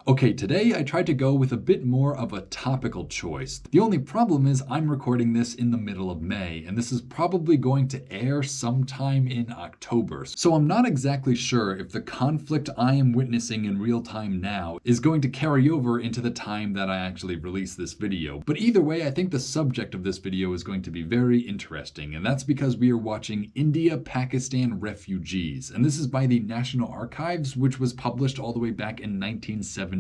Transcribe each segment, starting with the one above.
Okay, today I tried to go with a bit more of a topical choice. The only problem is I'm recording this in the middle of May, and this is probably going to air sometime in October. So I'm not exactly sure if the conflict I am witnessing in real time now is going to carry over into the time that I actually release this video. But either way, I think the subject of this video is going to be very interesting, and that's because we are watching India-Pakistan refugees. And this is by the National Archives, which was published all the way back in 1971.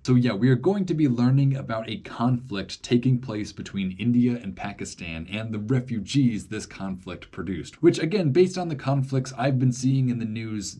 So yeah, we are going to be learning about a conflict taking place between India and Pakistan and the refugees this conflict produced. Which again, based on the conflicts I've been seeing in the news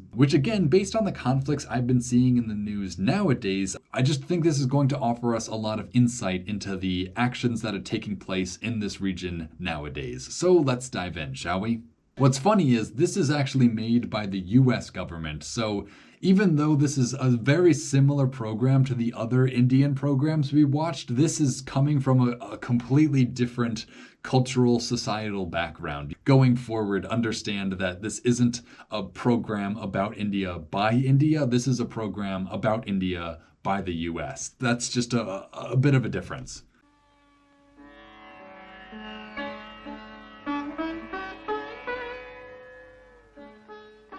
nowadays, I just think this is going to offer us a lot of insight into the actions that are taking place in this region nowadays. So let's dive in, shall we? What's funny is this is actually made by the US government, so even though this is a very similar program to the other Indian programs we watched, this is coming from a completely different cultural, societal background. Going forward, understand that this isn't a program about India by India, this is a program about India by the US. That's just a bit of a difference.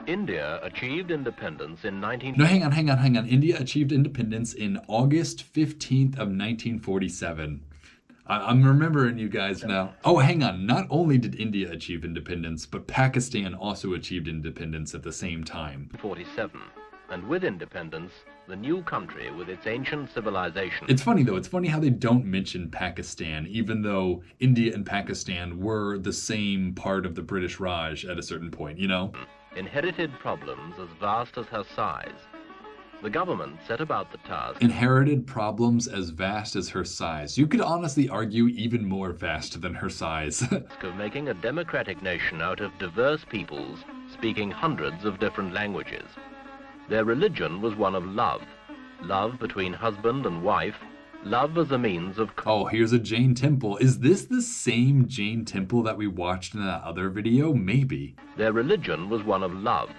India achieved independence in 19... No, hang on. India achieved independence in August 15th of 1947. I'm remembering you guys now. Oh, hang on. Not only did India achieve independence, but Pakistan also achieved independence at the same time. 47. And with independence, the new country with its ancient civilization... It's funny though, it's funny how they don't mention Pakistan, even though India and Pakistan were the same part of the British Raj at a certain point, you know? Inherited problems as vast as her size. The government set about the task... Inherited problems as vast as her size. You could honestly argue even more vast than her size. ...of making a democratic nation out of diverse peoples speaking hundreds of different languages. Their religion was one of love. Love between husband and wife. Love as a means of... Oh, here's a Jain temple. Is this the same Jain temple that we watched in that other video? Maybe. Their religion was one of love.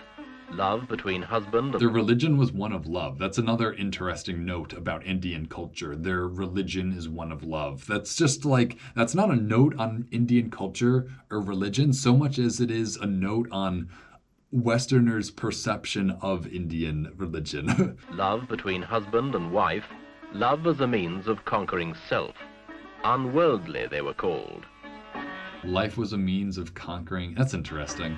Love between husband and... Their religion was one of love. That's another interesting note about Indian culture. Their religion is one of love. That's just like, that's not a note on Indian culture or religion so much as it is a note on Westerners' perception of Indian religion. Love between husband and wife. Love as a means of conquering self. Unworldly, they were called. Life was a means of conquering... That's interesting.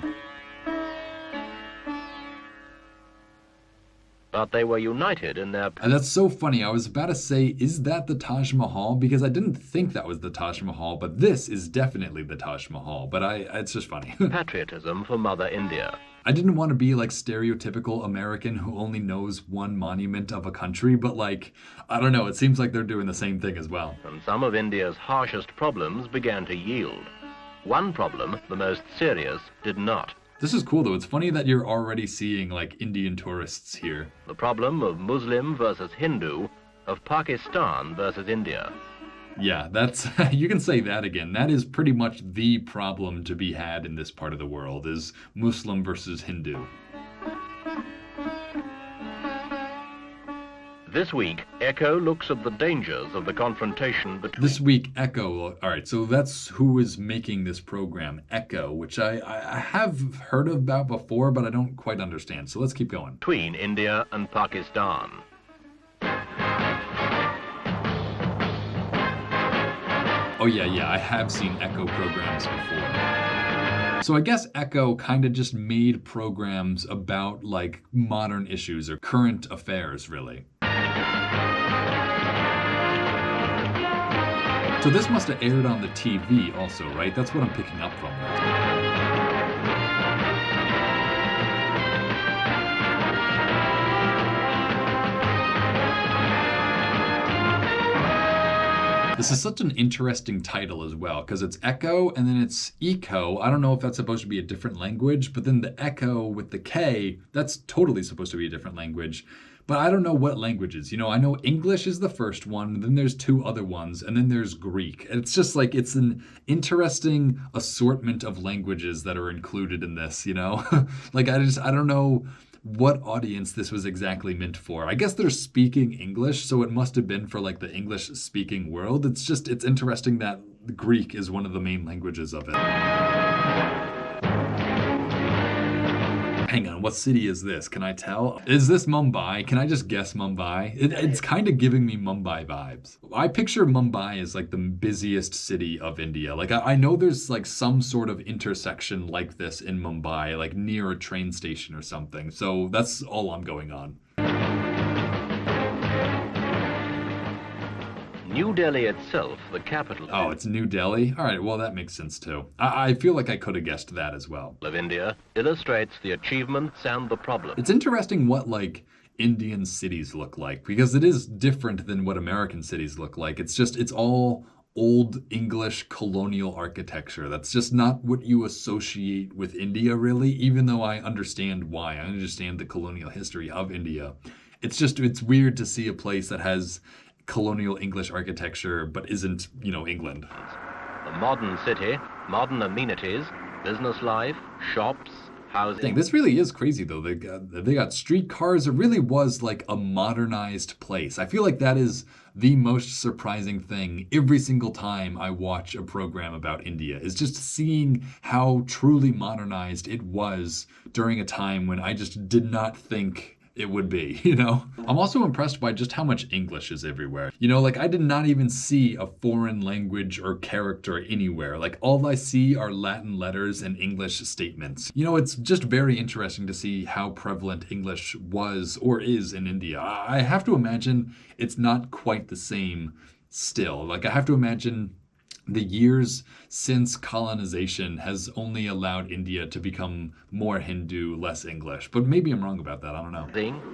But they were united in their... And that's so funny. I was about to say, is that the Taj Mahal? Because I didn't think that was the Taj Mahal, but this is definitely the Taj Mahal. But it's just funny. Patriotism for Mother India. I didn't want to be like stereotypical American who only knows one monument of a country, but like, I don't know, it seems like they're doing the same thing as well. And some of India's harshest problems began to yield. One problem, the most serious, did not. This is cool though. It's funny that you're already seeing like Indian tourists here. The problem of Muslim versus Hindu, of Pakistan versus India. Yeah, that's, you can say that again. That is pretty much the problem to be had in this part of the world, is Muslim versus Hindu. This week, Echo looks at the dangers of the confrontation between... This week, Echo, all right, so that's who is making this program, Echo, which I have heard about before, but I don't quite understand. So let's keep going. Between India and Pakistan. Oh yeah, I have seen Echo programs before. So I guess Echo kind of just made programs about like modern issues or current affairs, really. So this must have aired on the TV also, right? That's what I'm picking up from that. This is such an interesting title as well, because it's Echo and then it's Eco. I don't know if that's supposed to be a different language, but then the Echo with the K, that's totally supposed to be a different language. But I don't know what languages. You know, I know English is the first one, then there's two other ones, and then there's Greek. It's just like, it's an interesting assortment of languages that are included in this, you know? Like, I don't know. what audience this was exactly meant for. I guess they're speaking English, so it must have been for like the English-speaking world. It's interesting that Greek is one of the main languages of it. Hang on, what city is this? Can I tell? Is this Mumbai? Can I just guess Mumbai? It's kind of giving me Mumbai vibes. I picture Mumbai as like the busiest city of India. Like I know there's like some sort of intersection like this in Mumbai, like near a train station or something. So that's all I'm going on. New Delhi itself, the capital Oh, it's New Delhi? All right, well, that makes sense too. I feel like I could have guessed that as well. of India, illustrates the achievements and the problems. It's interesting what, like, Indian cities look like, because it is different than what American cities look like. It's all old English colonial architecture. That's just not what you associate with India, really, even though I understand why. I understand the colonial history of India. It's weird to see a place that has colonial English architecture but isn't, England. The modern city, modern amenities, business life, shops, housing. Dang, this really is crazy though. They got streetcars. It really was like a modernized place. I feel like that is the most surprising thing every single time I watch a program about India, is just seeing how truly modernized it was during a time when I just did not think it would be, I'm also impressed by just how much English is everywhere. Like I did not even see a foreign language or character anywhere. Like all I see are Latin letters and English statements. It's just very interesting to see how prevalent English was or is in India. I have to imagine it's not quite the same still. Like I have to imagine the years since colonization has only allowed India to become more Hindu, less English. But maybe I'm wrong about that. I don't know.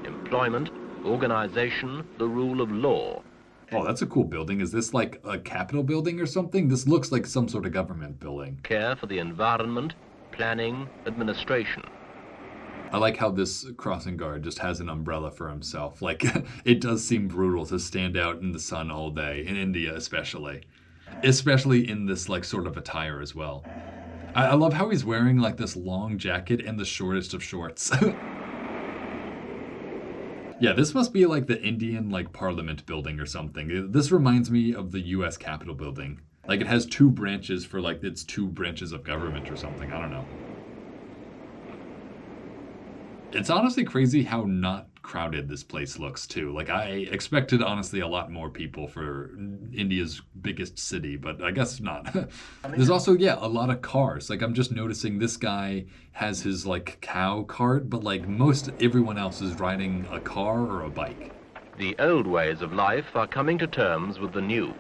Employment, organization, the rule of law. Oh, that's a cool building. Is this like a Capitol building or something? This looks like some sort of government building. Care for the environment, planning, administration. I like how this crossing guard just has an umbrella for himself. Like, it does seem brutal to stand out in the sun all day, in India especially. Especially in this like sort of attire as well. I love how he's wearing like this long jacket and the shortest of shorts. Yeah, this must be like the Indian like Parliament building or something. This reminds me of the US Capitol building. Like it has two branches for like its two branches of government or something. I don't know. It's honestly crazy how not crowded this place looks too. Like I expected honestly a lot more people for India's biggest city, but I guess not. There's also, a lot of cars. Like I'm just noticing this guy has his like cow cart, but like most everyone else is riding a car or a bike. The old ways of life are coming to terms with the new.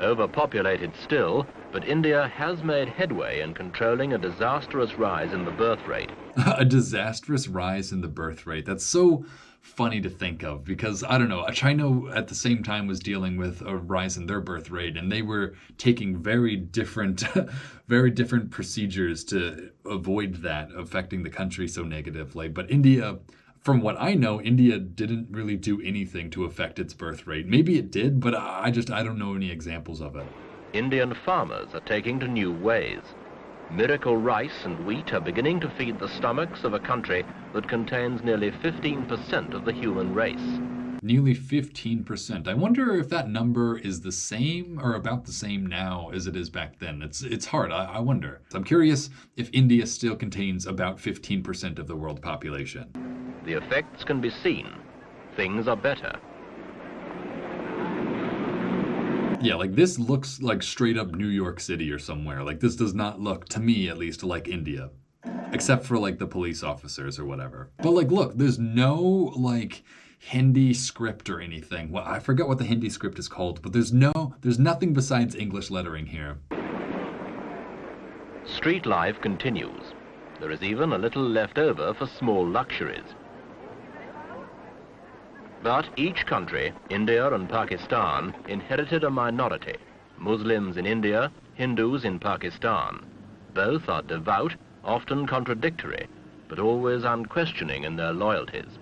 Overpopulated still, but India has made headway in controlling a disastrous rise in the birth rate. A disastrous rise in the birth rate. That's so funny to think of because, I don't know, China at the same time was dealing with a rise in their birth rate, and they were taking very different procedures to avoid that affecting the country so negatively. But India, from what I know, India didn't really do anything to affect its birth rate. Maybe it did, but I don't know any examples of it. Indian farmers are taking to new ways. Miracle rice and wheat are beginning to feed the stomachs of a country that contains nearly 15% of the human race. Nearly 15%. I wonder if that number is the same or about the same now as it is back then. It's hard. I wonder. I'm curious if India still contains about 15% of the world population. The effects can be seen. Things are better. Yeah, like this looks like straight up New York City or somewhere. Like this does not look, to me at least, like India. Except for like the police officers or whatever. But like, look, there's no like Hindi script or anything. Well, I forget what the Hindi script is called, but there's nothing besides English lettering here. Street life continues. There is even a little left over for small luxuries. But each country, India and Pakistan, inherited a minority. Muslims in India, Hindus in Pakistan. Both are devout, often contradictory, but always unquestioning in their loyalties.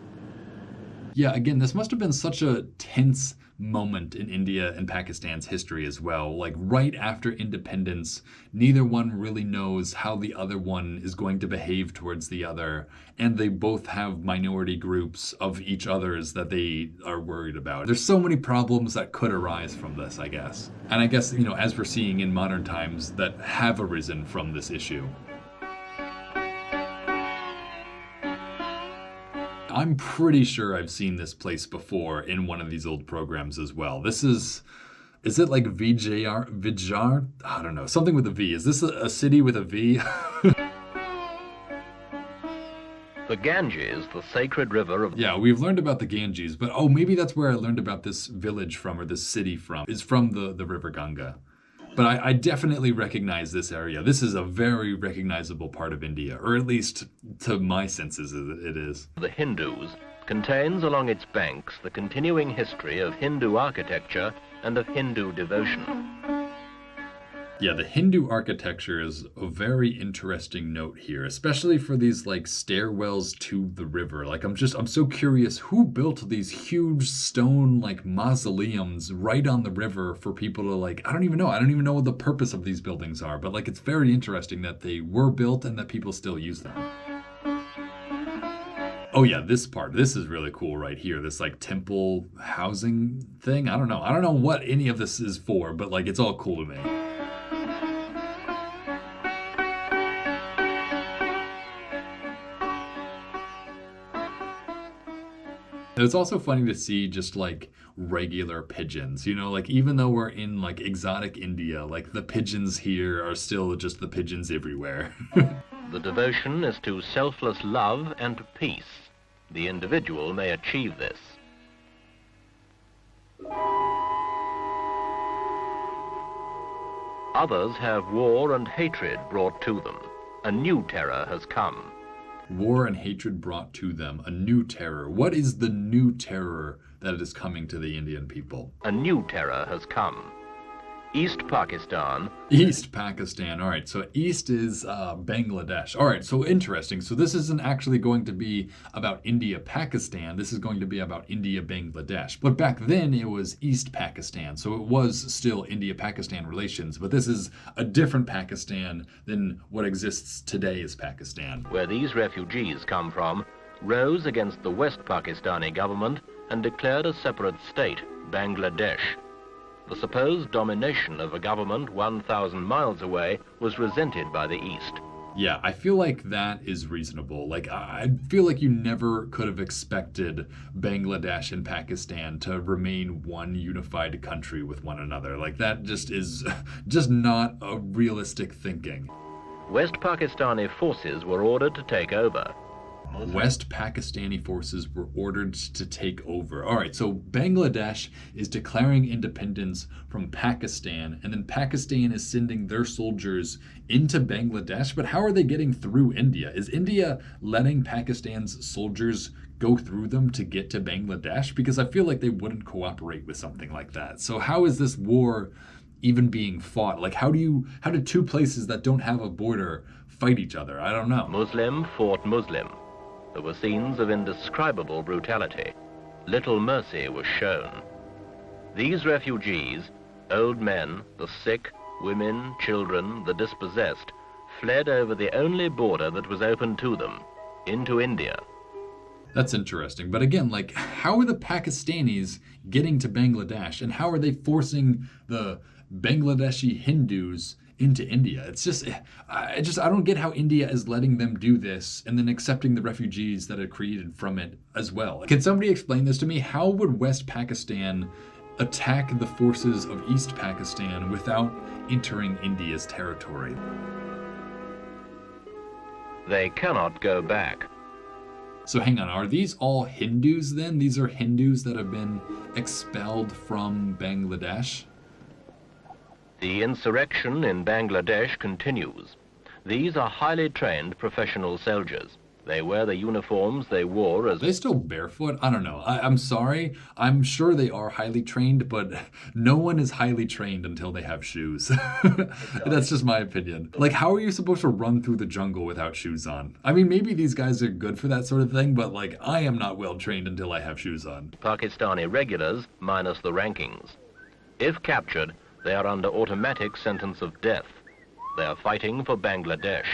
Yeah, again, this must have been such a tense moment in India and Pakistan's history as well. Like right after independence, neither one really knows how the other one is going to behave towards the other, and they both have minority groups of each other's that they are worried about. There's so many problems that could arise from this, I guess. And I guess, as we're seeing in modern times, that have arisen from this issue. I'm pretty sure I've seen this place before in one of these old programs as well. Is it like Vijar? I don't know, something with a V. Is this a city with a V? The Ganges, the sacred river of... Yeah, we've learned about the Ganges, but maybe that's where I learned about this village from, or this city from, is from the River Ganga. But I definitely recognize this area. This is a very recognizable part of India, or at least to my senses it is. The Hindus contains along its banks the continuing history of Hindu architecture and of Hindu devotion. Yeah, the Hindu architecture is a very interesting note here, especially for these like stairwells to the river. Like I'm so curious who built these huge stone like mausoleums right on the river for people to like, I don't even know what the purpose of these buildings are, but like it's very interesting that they were built and that people still use them. Oh yeah, this is really cool right here. This like temple housing thing. I don't know what any of this is for, but like it's all cool to me. It's also funny to see just like regular pigeons, like even though we're in like exotic India, like the pigeons here are still just the pigeons everywhere. The devotion is to selfless love and to peace. The individual may achieve this. Others have war and hatred brought to them. A new terror has come. War and hatred brought to them, a new terror. What is the new terror that is coming to the Indian people? A new terror has come. East Pakistan. East Pakistan. All right, so East is Bangladesh. All right, so interesting. So this isn't actually going to be about India-Pakistan. This is going to be about India-Bangladesh. But back then it was East Pakistan, so it was still India-Pakistan relations. But this is a different Pakistan than what exists today as Pakistan. Where these refugees come from, rose against the West Pakistani government and declared a separate state, Bangladesh. The supposed domination of a government 1,000 miles away was resented by the East. Yeah, I feel like that is reasonable. Like, I feel like you never could have expected Bangladesh and Pakistan to remain one unified country with one another. Like, that just is just not a realistic thinking. West Pakistani forces were ordered to take over. West Pakistani forces were ordered to take over. All right, so Bangladesh is declaring independence from Pakistan, and then Pakistan is sending their soldiers into Bangladesh. But how are they getting through India? Is India letting Pakistan's soldiers go through them to get to Bangladesh? Because I feel like they wouldn't cooperate with something like that. So how is this war even being fought? Like, how do two places that don't have a border fight each other? I don't know. Muslim fought Muslim. There were scenes of indescribable brutality. Little mercy was shown. These refugees, old men, the sick, women, children, the dispossessed, fled over the only border that was open to them, into India. That's interesting. But again, like, how are the Pakistanis getting to Bangladesh, and how are they forcing the Bangladeshi Hindus into India? It's just, I don't get how India is letting them do this and then accepting the refugees that are created from it as well. Can somebody explain this to me? How would West Pakistan attack the forces of East Pakistan without entering India's territory? They cannot go back. So hang on, are these all Hindus then? These are Hindus that have been expelled from Bangladesh? The insurrection in Bangladesh continues. These are highly trained professional soldiers. They wear the uniforms they wore as... Are they still barefoot? I don't know. I'm sorry. I'm sure they are highly trained, but no one is highly trained until they have shoes. That's just my opinion. Like, how are you supposed to run through the jungle without shoes on? I mean, maybe these guys are good for that sort of thing, but like, I am not well trained until I have shoes on. Pakistani regulars minus the rankings. If captured, they are under automatic sentence of death. They are fighting for Bangladesh.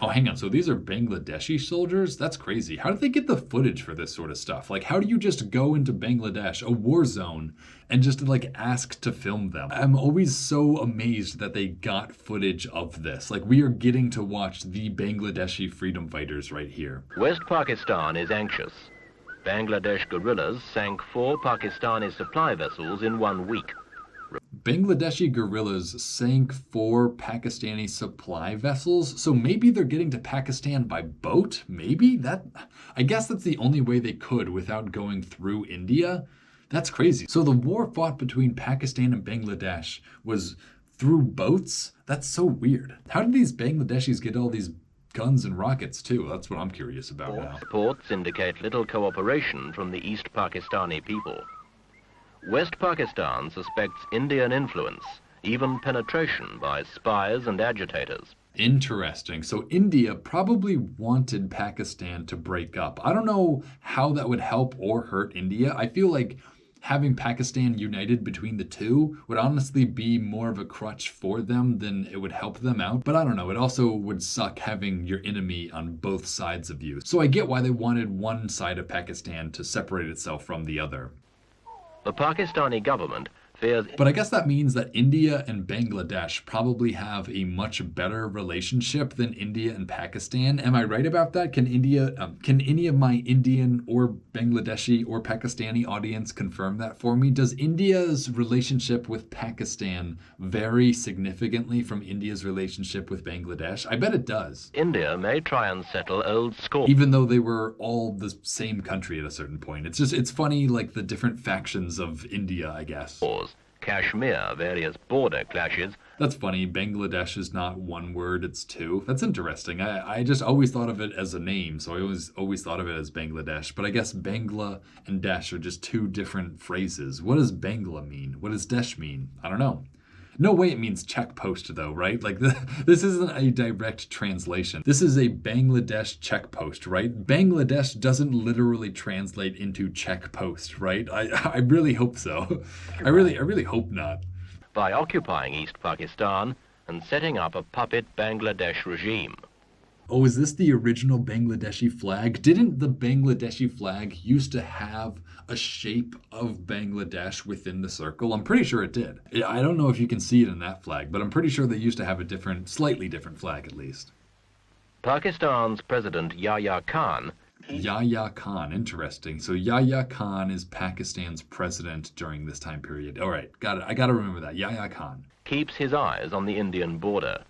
Oh, hang on. So these are Bangladeshi soldiers? That's crazy. How did they get the footage for this sort of stuff? Like, how do you just go into Bangladesh, a war zone, and just like ask to film them? I'm always so amazed that they got footage of this. Like, we are getting to watch the Bangladeshi freedom fighters right here. West Pakistan is anxious. Bangladesh guerrillas sank 4 Pakistani supply vessels in 1 week. Bangladeshi guerrillas sank 4 Pakistani supply vessels, so maybe they're getting to Pakistan by boat? Maybe? I guess that's the only way they could without going through India. That's crazy. So the war fought between Pakistan and Bangladesh was through boats? That's so weird. How did these Bangladeshis get all these guns and rockets too? That's what I'm curious about now. Reports indicate little cooperation from the East Pakistani people. West Pakistan suspects Indian influence, even penetration by spies and agitators. Interesting. So India probably wanted Pakistan to break up. I don't know how that would help or hurt India. I feel like having Pakistan united between the two would honestly be more of a crutch for them than it would help them out. But I don't know. It also would suck having your enemy on both sides of you. So I get why they wanted one side of Pakistan to separate itself from the other. The Pakistani government fears... But I guess that means that India and Bangladesh probably have a much better relationship than India and Pakistan. Am I right about that? Can any of my Indian or Bangladeshi or Pakistani audience confirm that for me? Does India's relationship with Pakistan vary significantly from India's relationship with Bangladesh? I bet it does. India may try and settle old scores. Even though they were all the same country at a certain point. It's funny, like the different factions of India, I guess. Kashmir, various border clashes. That's funny. Bangladesh is not one word, it's 2. That's interesting. I just always thought of it as a name, so I always thought of it as Bangladesh. But I guess Bangla and Desh are just 2 different phrases. What does Bangla mean? What does Desh mean? I don't know. No way it means check post, though, right? Like, this isn't a direct translation. This is a Bangladesh check post, right? Bangladesh doesn't literally translate into check post, right? I really hope so. I really hope not. By occupying East Pakistan and setting up a puppet Bangladesh regime. Oh, is this the original Bangladeshi flag? Didn't the Bangladeshi flag used to have a shape of Bangladesh within the circle? I'm pretty sure it did. I don't know if you can see it in that flag, but I'm pretty sure they used to have a slightly different flag at least. Pakistan's President Yahya Khan. Yahya Khan, interesting. So Yahya Khan is Pakistan's president during this time period. All right, got it. I got to remember that. Yahya Khan Keeps his eyes on the Indian border.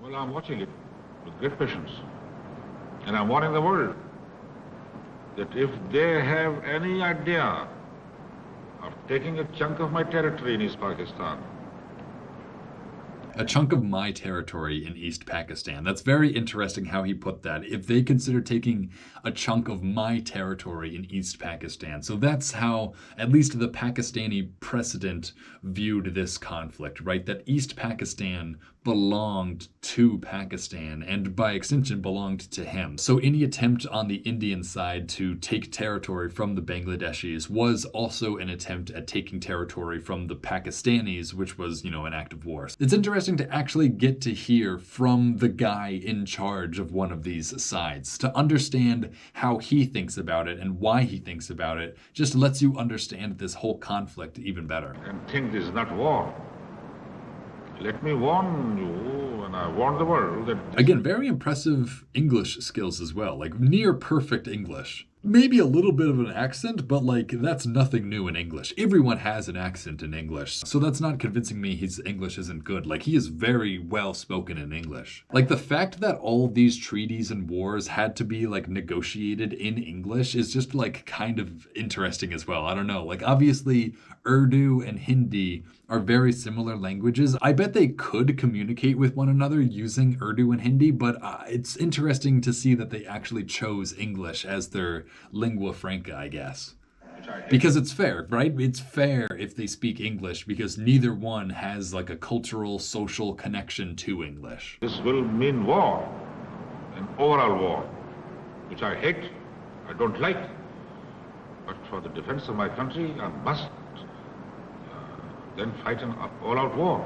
Well, I'm watching it with great patience. And I'm warning the world that if they have any idea of taking a chunk of my territory in East Pakistan, a chunk of my territory in East Pakistan. That's very interesting how he put that. If they consider taking a chunk of my territory in East Pakistan. So that's how at least the Pakistani president viewed this conflict, right? That East Pakistan belonged to Pakistan and by extension belonged to him. So any attempt on the Indian side to take territory from the Bangladeshis was also an attempt at taking territory from the Pakistanis, which was, an act of war. It's interesting to actually get to hear from the guy in charge of one of these sides, to understand how he thinks about it and why he thinks about it. Just lets you understand this whole conflict even better. and think this is not war. Let me warn you, and I warn the world that... Again, very impressive English skills as well, like near perfect English. maybe a little bit of an accent, but like that's nothing new in English. Everyone has an accent in English. So that's not convincing me his English isn't good. Like he is very well spoken in English. Like the fact that all these treaties and wars had to be like negotiated in English is just like kind of interesting as well. I don't know. Like obviously Urdu and Hindi are very similar languages. I bet they could communicate with one another using Urdu and Hindi, but it's interesting to see that they actually chose English as their lingua franca, I guess. Because it's fair, right? It's fair if they speak English because neither one has like a cultural, social connection to English. This will mean war, an overall war, which I hate, I don't like. But for the defense of my country, I must then fight an all-out war.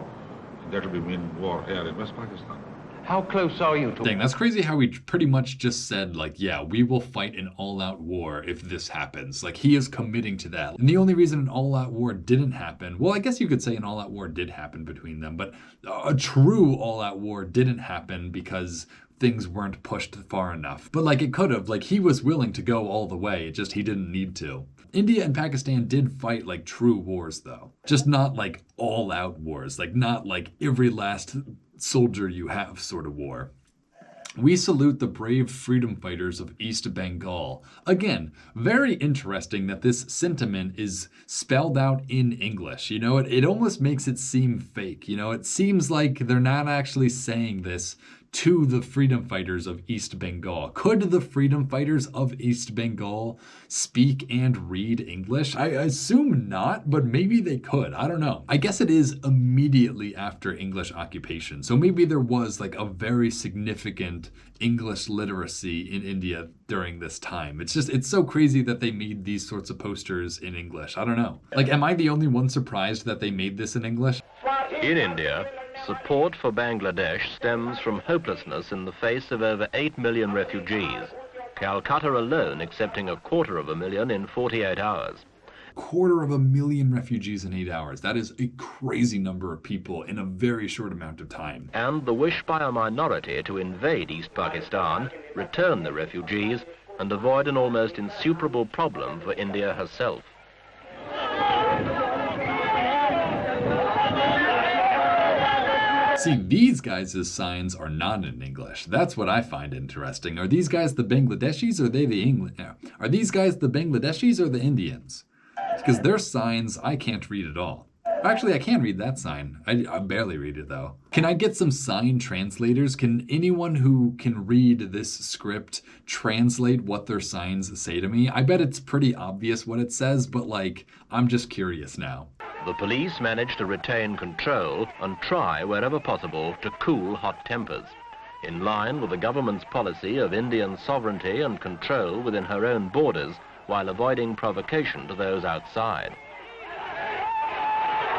And that will mean war here in West Pakistan. How close are you to... Dang, that's crazy how he pretty much just said, like, yeah, we will fight an all-out war if this happens. Like, he is committing to that. And the only reason an all-out war didn't happen, well, I guess you could say an all-out war did happen between them, but a true all-out war didn't happen because things weren't pushed far enough. But, like, it could have. Like, he was willing to go all the way, just he didn't need to. India and Pakistan did fight like true wars though. Just not like all out wars, like not like every last soldier you have sort of war. We salute the brave freedom fighters of East Bengal. Again, very interesting that this sentiment is spelled out in English. You know, it almost makes it seem fake. You know, it seems like they're not actually saying this to the freedom fighters of East Bengal. Could the freedom fighters of East Bengal speak and read English? I assume not, but maybe they could. I don't know. I guess it is immediately after English occupation. So maybe there was like a very significant English literacy in India during this time. It's so crazy that they made these sorts of posters in English. I don't know. Like, am I the only one surprised that they made this in English? In India, support for Bangladesh stems from hopelessness in the face of over 8 million refugees, Calcutta alone accepting 250,000 in 48 hours. 250,000 refugees in 8 hours. That is a crazy number of people in a very short amount of time. And the wish by a minority to invade East Pakistan, return the refugees, and avoid an almost insuperable problem for India herself. See, these guys' signs are not in English. That's what I find interesting. Are these guys the Bangladeshis or are they the English? Are these guys the Bangladeshis or the Indians? Because their signs I can't read at all. Actually, I can read that sign. I barely read it though. Can I get some sign translators? Can anyone who can read this script translate what their signs say to me? I bet it's pretty obvious what it says, but like, I'm just curious now. The police managed to retain control and try, wherever possible, to cool hot tempers, in line with the government's policy of Indian sovereignty and control within her own borders, while avoiding provocation to those outside.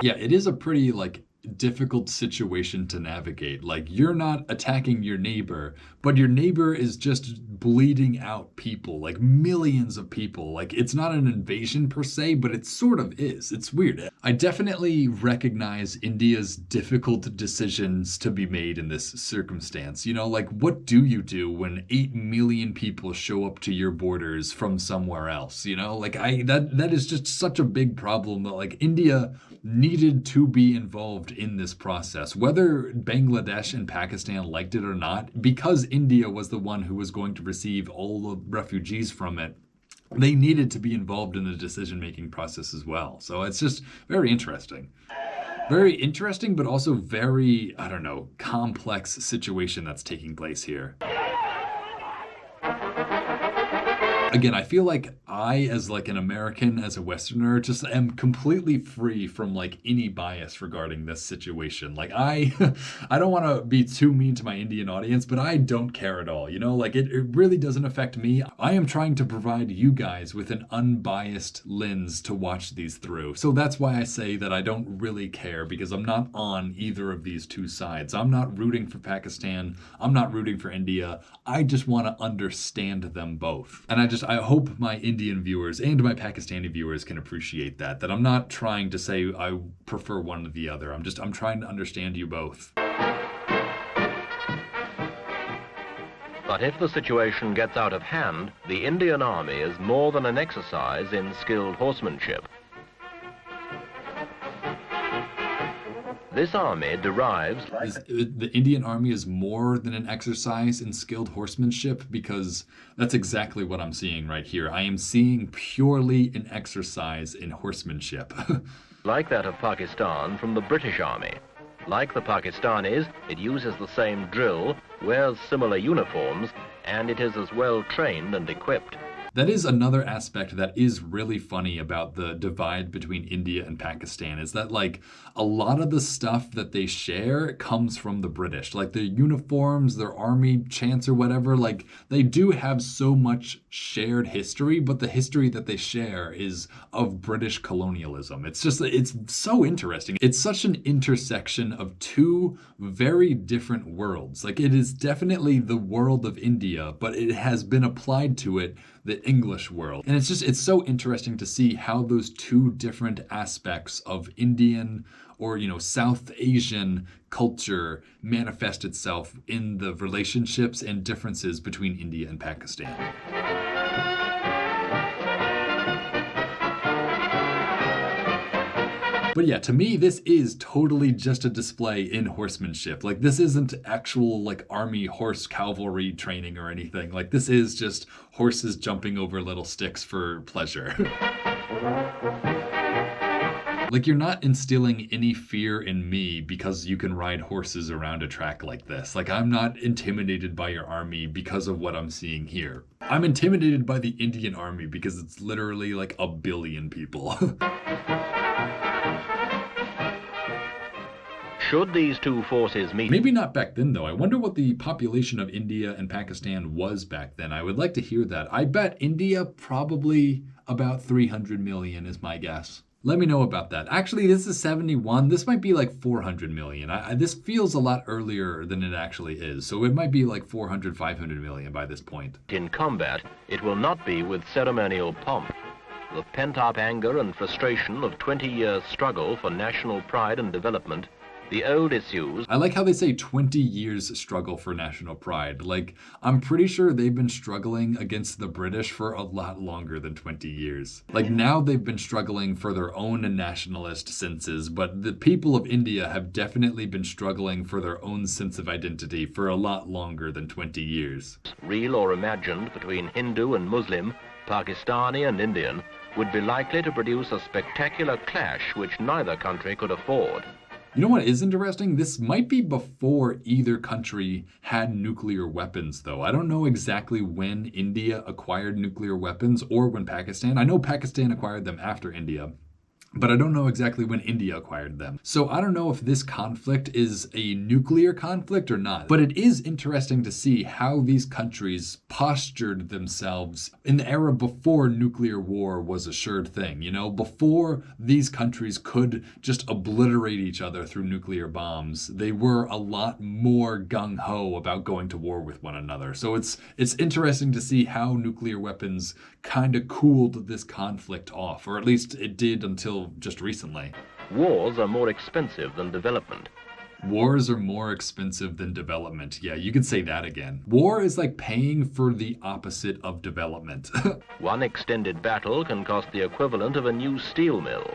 Yeah, it is a pretty, like, difficult situation to navigate. Like, you're not attacking your neighbor, but your neighbor is just bleeding out people, like millions of people. Like, it's not an invasion per se, but it sort of is. It's weird. I definitely recognize India's difficult decisions to be made in this circumstance. You know, like, what do you do when 8 million people show up to your borders from somewhere else? You know, like, that is just such a big problem that, like, India needed to be involved in this process, whether Bangladesh and Pakistan liked it or not, because India was the one who was going to receive all the refugees from it. They needed to be involved in the decision-making process as well. So it's just very interesting. Very interesting, but also very, I don't know, complex situation that's taking place here. Again, I feel like I, as like an American, as a Westerner, just am completely free from like any bias regarding this situation. Like I don't want to be too mean to my Indian audience, but I don't care at all. You know, like it really doesn't affect me. I am trying to provide you guys with an unbiased lens to watch these through. So that's why I say that I don't really care, because I'm not on either of these two sides. I'm not rooting for Pakistan. I'm not rooting for India. I just want to understand them both. And I hope my Indian viewers and my Pakistani viewers can appreciate that I'm not trying to say I prefer one or the other. I'm trying to understand you both. But if the situation gets out of hand, the Indian Army is more than an exercise in skilled horsemanship. This army derives... The Indian Army is more than an exercise in skilled horsemanship, because that's exactly what I'm seeing right here. I am seeing purely an exercise in horsemanship. like that of Pakistan from the British Army. Like the Pakistanis, it uses the same drill, wears similar uniforms, and it is as well trained and equipped. That is another aspect that is really funny about the divide between India and Pakistan, is that like a lot of the stuff that they share comes from the British. Like their uniforms, their army chants or whatever, like they do have so much shared history, but the history that they share is of British colonialism. It's so interesting. It's such an intersection of two very different worlds. Like it is definitely the world of India, but it has been applied to it the English world. And it's so interesting to see how those two different aspects of Indian or, South Asian culture manifest itself in the relationships and differences between India and Pakistan. But yeah, to me, this is totally just a display in horsemanship. Like, this isn't actual, like, army horse cavalry training or anything. Like, this is just horses jumping over little sticks for pleasure. Like, you're not instilling any fear in me because you can ride horses around a track like this. Like, I'm not intimidated by your army because of what I'm seeing here. I'm intimidated by the Indian army because it's literally like 1 billion people. Should these two forces meet... Maybe not back then, though. I wonder what the population of India and Pakistan was back then. I would like to hear that. I bet India probably about 300 million is my guess. Let me know about that. Actually, this is 71. This might be like 400 million. This feels a lot earlier than it actually is. So it might be like 400, 500 million by this point. In combat, it will not be with ceremonial pomp. The pent-up anger and frustration of 20 years' struggle for national pride and development, the old issues... I like how they say 20 years struggle for national pride. Like, I'm pretty sure they've been struggling against the British for a lot longer than 20 years. Like, now they've been struggling for their own nationalist senses, but the people of India have definitely been struggling for their own sense of identity for a lot longer than 20 years. Real or imagined between Hindu and Muslim, Pakistani and Indian, would be likely to produce a spectacular clash which neither country could afford. You know what is interesting? This might be before either country had nuclear weapons, though. I don't know exactly when India acquired nuclear weapons or when Pakistan. I know Pakistan acquired them after India, but I don't know exactly when India acquired them. So I don't know if this conflict is a nuclear conflict or not. But it is interesting to see how these countries postured themselves in the era before nuclear war was a sure thing. Before these countries could just obliterate each other through nuclear bombs, they were a lot more gung-ho about going to war with one another. So it's interesting to see how nuclear weapons kind of cooled this conflict off, or at least it did until just recently. Wars are more expensive than development. Wars are more expensive than development. Yeah, you could say that again. War is like paying for the opposite of development. One extended battle can cost the equivalent of a new steel mill.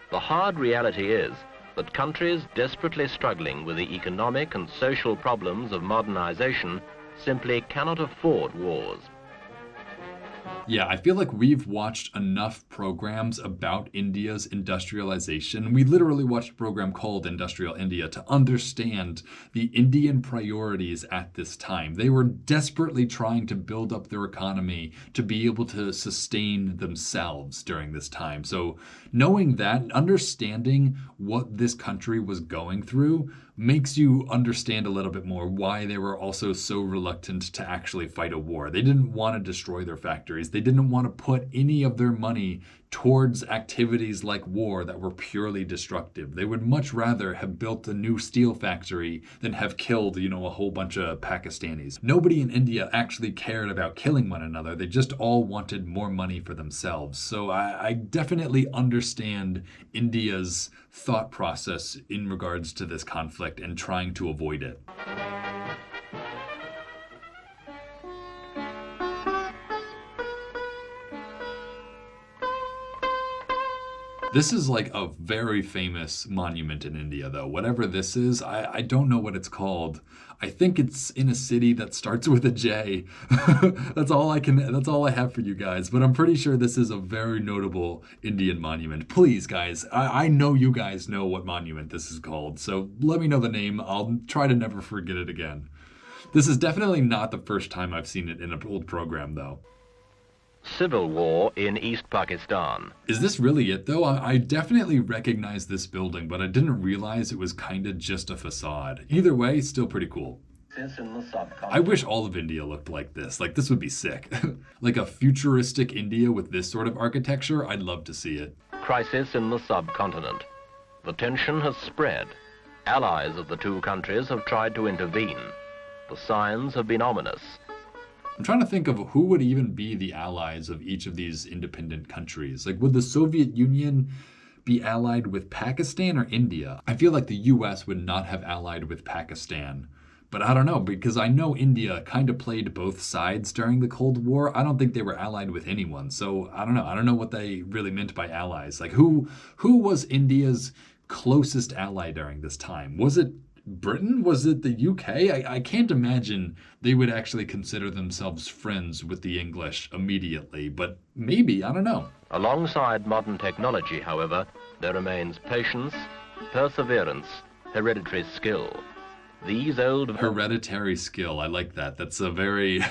The hard reality is that countries desperately struggling with the economic and social problems of modernization simply cannot afford wars. Yeah, I feel like we've watched enough programs about India's industrialization. We literally watched a program called Industrial India to understand the Indian priorities at this time. They were desperately trying to build up their economy to be able to sustain themselves during this time. So knowing that, understanding what this country was going through makes you understand a little bit more why they were also so reluctant to actually fight a war. They didn't want to destroy their factories. They didn't want to put any of their money towards activities like war that were purely destructive. They would much rather have built a new steel factory than have killed, a whole bunch of Pakistanis. Nobody in India actually cared about killing one another. They just all wanted more money for themselves. So I definitely understand India's thought process in regards to this conflict and trying to avoid it. This is like a very famous monument in India, though. Whatever this is, I don't know what it's called. I think it's in a city that starts with a J. That's all I have for you guys. But I'm pretty sure this is a very notable Indian monument. Please, guys, I know you guys know what monument this is called. So let me know the name. I'll try to never forget it again. This is definitely not the first time I've seen it in an old program, though. Civil war in East Pakistan. Is this really it, though? I definitely recognize this building, but I didn't realize it was kind of just a facade. Either way, still pretty cool. I wish all of India looked like this. Like, this would be sick. Like a futuristic India with this sort of architecture, I'd love to see it. Crisis in the subcontinent. The tension has spread. Allies of the two countries have tried to intervene. The signs have been ominous. I'm trying to think of who would even be the allies of each of these independent countries. Like, would the Soviet Union be allied with Pakistan or India? I feel like the US would not have allied with Pakistan. But I don't know, because I know India kind of played both sides during the Cold War. I don't think they were allied with anyone. So I don't know. I don't know what they really meant by allies. Like, who was India's closest ally during this time? Was it Britain? Was it the UK? I can't imagine they would actually consider themselves friends with the English immediately, but maybe, I don't know. Alongside modern technology, however, there remains patience, perseverance, hereditary skill. These old Hereditary skill, I like that. That's a very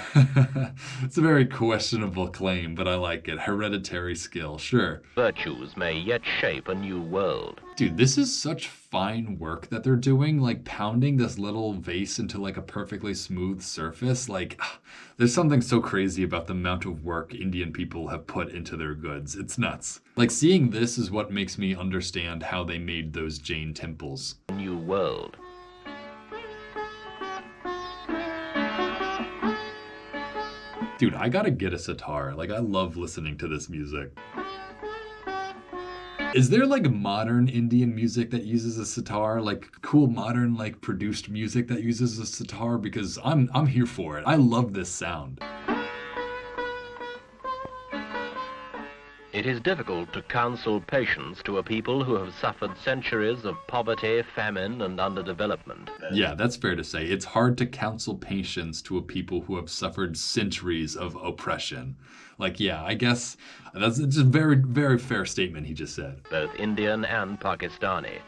it's a very questionable claim, but I like it. Hereditary skill, sure. virtues may yet shape a new world. Dude, this is such fine work that they're doing, like pounding this little vase into like a perfectly smooth surface. Like, there's something so crazy about the amount of work Indian people have put into their goods. It's nuts. Like, seeing this is what makes me understand how they made those Jain temples. A new world. Dude, I gotta get a sitar. Like, I love listening to this music. Is there like modern Indian music that uses a sitar? Like cool modern like produced music that uses a sitar? Because I'm here for it. I love this sound. It is difficult to counsel patience to a people who have suffered centuries of poverty, famine, and underdevelopment. Yeah, that's fair to say. It's hard to counsel patience to a people who have suffered centuries of oppression. Like, yeah, I guess that's just a very, very fair statement he just said. Both Indian and Pakistani.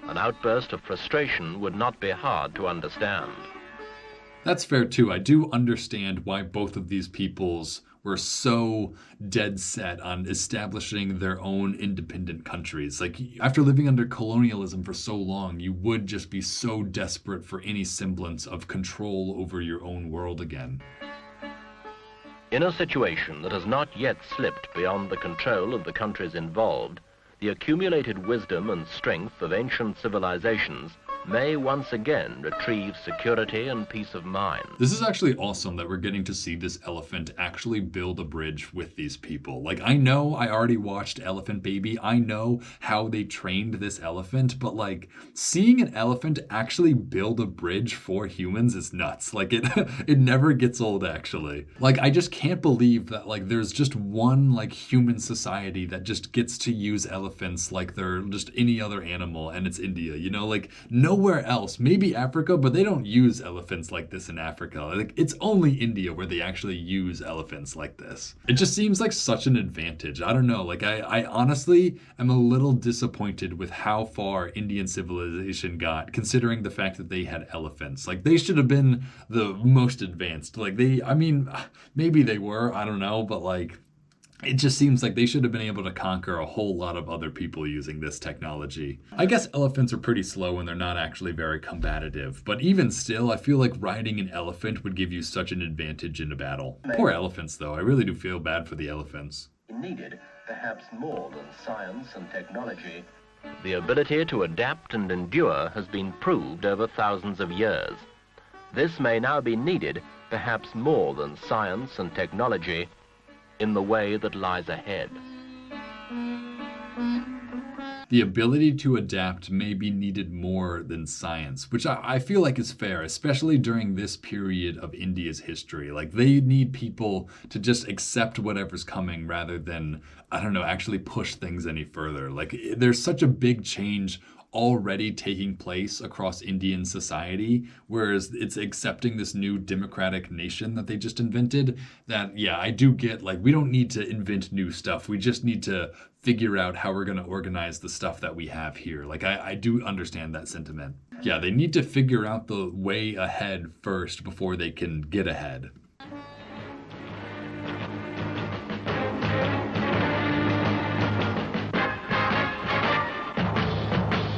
An outburst of frustration would not be hard to understand. That's fair too. I do understand why both of these peoples were so dead set on establishing their own independent countries. Like, after living under colonialism for so long, you would just be so desperate for any semblance of control over your own world again. In a situation that has not yet slipped beyond the control of the countries involved, the accumulated wisdom and strength of ancient civilizations may once again retrieve security and peace of mind. This is actually awesome that we're getting to see this elephant actually build a bridge with these people. Like, I know I already watched Elephant Baby. I know how they trained this elephant, but like seeing an elephant actually build a bridge for humans is nuts. Like it never gets old actually. Like, I just can't believe that like there's just one like human society that just gets to use elephants like they're just any other animal, and it's India, you know? Like, nowhere else, maybe Africa, but they don't use elephants like this in Africa. Like, it's only India where they actually use elephants like this. It just seems like such an advantage. I don't know, like I honestly am a little disappointed with how far Indian civilization got, considering the fact that they had elephants. Like, they should have been the most advanced. Like, I mean, maybe they were, I don't know, but like, it just seems like they should have been able to conquer a whole lot of other people using this technology. I guess elephants are pretty slow and they're not actually very combative, but even still, I feel like riding an elephant would give you such an advantage in a battle. Poor elephants, though. I really do feel bad for the elephants. Needed perhaps more than science and technology. The ability to adapt and endure has been proved over thousands of years. This may now be needed perhaps more than science and technology in the way that lies ahead. The ability to adapt may be needed more than science, which I feel like is fair, especially during this period of India's history. Like, they need people to just accept whatever's coming rather than, I don't know, actually push things any further. Like, there's such a big change already taking place across Indian society, whereas it's accepting this new democratic nation that they just invented, that, yeah, I do get, like, we don't need to invent new stuff. We just need to figure out how we're going to organize the stuff that we have here. Like, I do understand that sentiment. Yeah, they need to figure out the way ahead first before they can get ahead.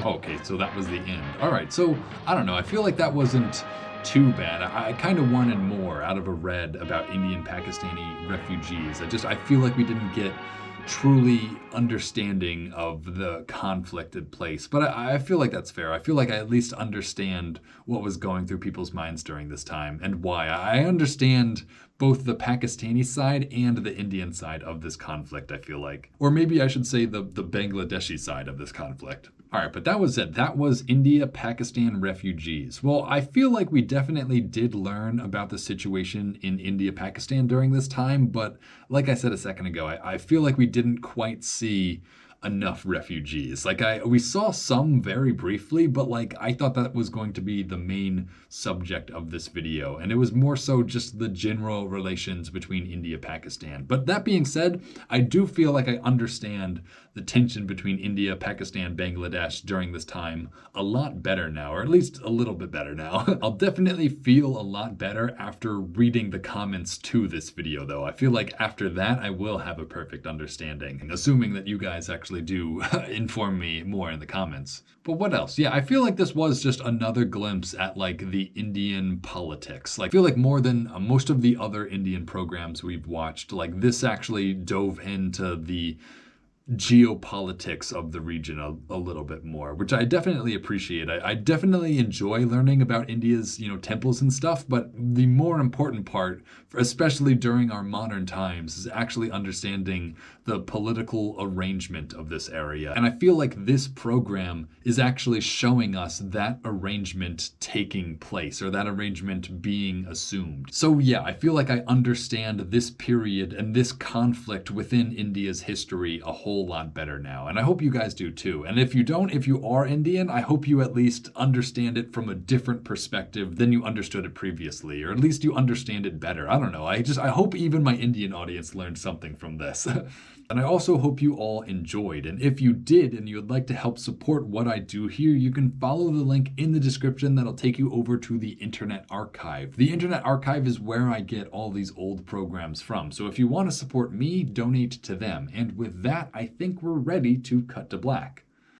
Okay, so that was the end. All right, so I don't know. I feel like that wasn't too bad. I kind of wanted more out of a read about Indian Pakistani refugees. I feel like we didn't get truly understanding of the conflict at place. But I feel like that's fair. I feel like I at least understand what was going through people's minds during this time and why. I understand both the Pakistani side and the Indian side of this conflict, I feel like. Or maybe I should say the Bangladeshi side of this conflict. All right, but that was it. That was India-Pakistan refugees. Well, I feel like we definitely did learn about the situation in India-Pakistan during this time, but like I said a second ago, I feel like we didn't quite see enough refugees. Like, we saw some very briefly, but like I thought that was going to be the main subject of this video, and it was more so just the general relations between India and Pakistan. But that being said, I do feel like I understand the tension between India, Pakistan, Bangladesh during this time a lot better now, or at least a little bit better now. I'll definitely feel a lot better after reading the comments to this video, though. I feel like after that, I will have a perfect understanding, assuming that you guys actually do inform me more in the comments. But what else? Yeah, I feel like this was just another glimpse at like the Indian politics. Like, I feel like more than most of the other Indian programs we've watched, like this actually dove into the geopolitics of the region a little bit more, which I definitely appreciate. I definitely enjoy learning about India's, temples and stuff, but the more important part, especially during our modern times, is actually understanding the political arrangement of this area. And I feel like this program is actually showing us that arrangement taking place, or that arrangement being assumed. So yeah, I feel like I understand this period and this conflict within India's history a whole lot better now. And I hope you guys do too. And if you don't, if you are Indian, I hope you at least understand it from a different perspective than you understood it previously, or at least you understand it better. I don't know. I hope even my Indian audience learned something from this. And I also hope you all enjoyed. And if you did and you would like to help support what I do here, you can follow the link in the description that'll take you over to the Internet Archive. The Internet Archive is where I get all these old programs from. So if you want to support me, donate to them. And with that, I think we're ready to cut to black.